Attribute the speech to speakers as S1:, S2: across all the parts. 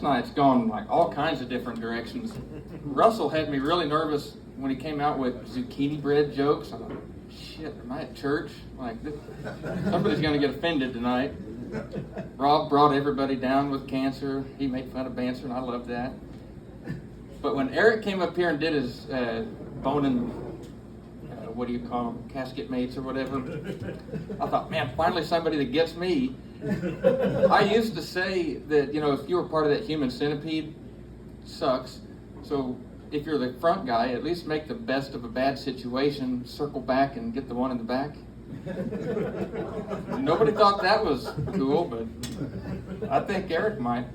S1: night's gone like all kinds of different directions. Russell had me really nervous when he came out with zucchini bread jokes. I thought, shit, am I at church? Like, somebody's going to get offended tonight. Rob brought everybody down with cancer. He made fun of cancer, and I loved that. But when Eric came up here and did his bone and, what do you call them, casket mates or whatever, I thought, man, finally somebody that gets me. I used to say that, you know, if you were part of that human centipede, sucks. So if you're the front guy, at least make the best of a bad situation, circle back and get the one in the back. Nobody thought that was cool, but I think Eric might.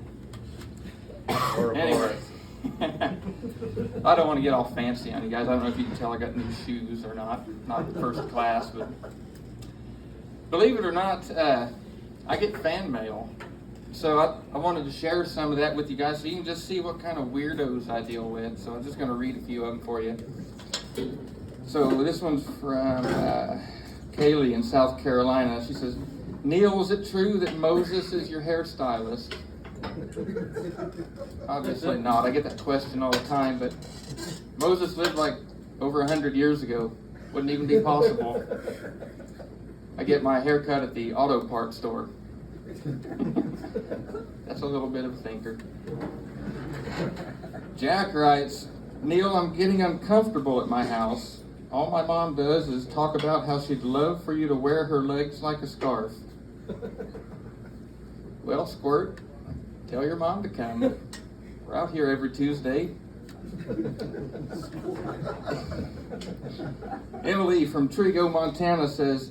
S1: Anyway, I don't want to get all fancy on you guys. I don't know if you can tell I got new shoes or not first class, but believe it or not, I get fan mail. So I wanted to share some of that with you guys so you can just see what kind of weirdos I deal with. So I'm just going to read a few of them for you. So this one's from Kaylee in South Carolina. She says, Neil, is it true that Moses is your hairstylist? Obviously not. I get that question all the time, but Moses lived like over 100 years ago. Wouldn't even be possible. I get my hair cut at the auto parts store. That's a little bit of a thinker. Jack writes, Neil, I'm getting uncomfortable at my house. All my mom does is talk about how she'd love for you to wear her legs like a scarf. Well, Squirt, tell your mom to come. We're out here every Tuesday. Emily from Trigo, Montana says,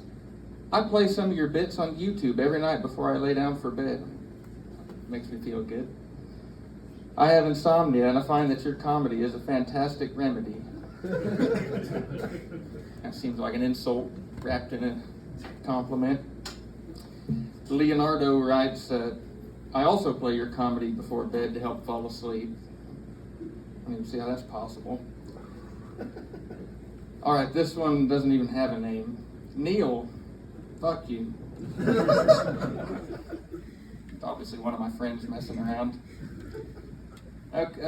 S1: I play some of your bits on YouTube every night before I lay down for bed. Makes me feel good. I have insomnia, and I find that your comedy is a fantastic remedy. That seems like an insult wrapped in a compliment. Leonardo writes, I also play your comedy before bed to help fall asleep. I don't even see how that's possible. All right, this one doesn't even have a name. Neil, fuck you. Obviously one of my friends messing around. Okay,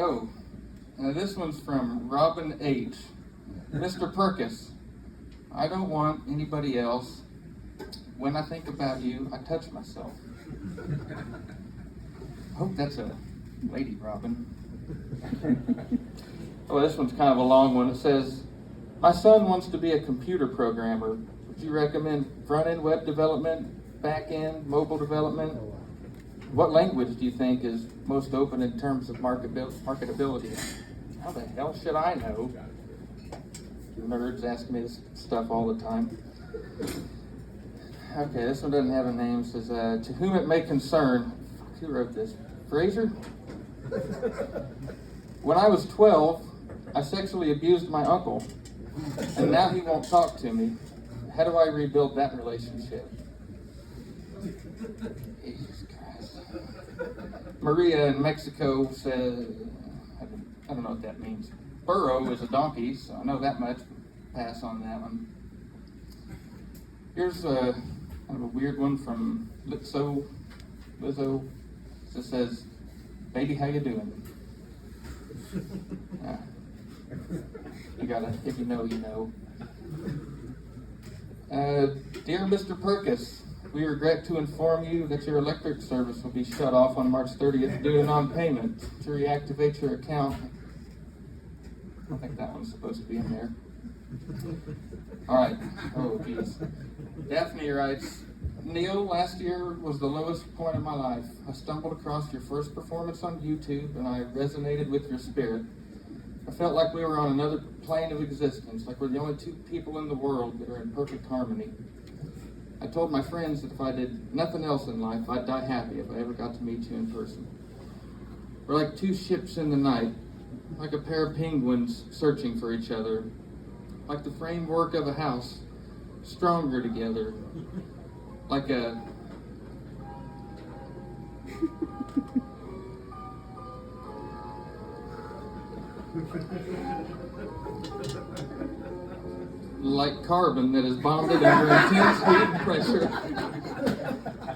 S1: this one's from Robin H. Mr. Purkiss, I don't want anybody else. When I think about you, I touch myself. Hope that's a lady, Robin. Oh, this one's kind of a long one. It says, my son wants to be a computer programmer. Would you recommend front-end web development, back-end mobile development? What language do you think is most open in terms of marketability? How the hell should I know? Nerds ask me this stuff all the time. Okay, this one doesn't have a name. It says, to whom it may concern, who wrote this? Fraser? When I was 12, I sexually abused my uncle, and now he won't talk to me. How do I rebuild that relationship? Jesus Christ. Maria in Mexico says, I don't know what that means. Burro is a donkey, so I know that much. Pass on that one. Here's kind of a weird one from Lizzo. It says, baby, how you doing? You gotta, if you know, you know. Dear Mr. Purkiss, we regret to inform you that your electric service will be shut off on March 30th due to non-payment. To reactivate your account, I don't think that one's supposed to be in there. All right. Oh, geez. Daphne writes, Neil, last year was the lowest point of my life. I stumbled across your first performance on YouTube, and I resonated with your spirit. I felt like we were on another plane of existence, like we're the only two people in the world that are in perfect harmony. I told my friends that if I did nothing else in life, I'd die happy if I ever got to meet you in person. We're like two ships in the night, like a pair of penguins searching for each other, like the framework of a house, stronger together, like a... like carbon that is bonded under intense heat and pressure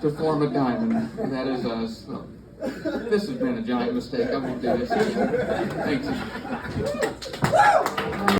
S1: to form a diamond. And that is us. This has been a giant mistake. I won't do this again. Thank you.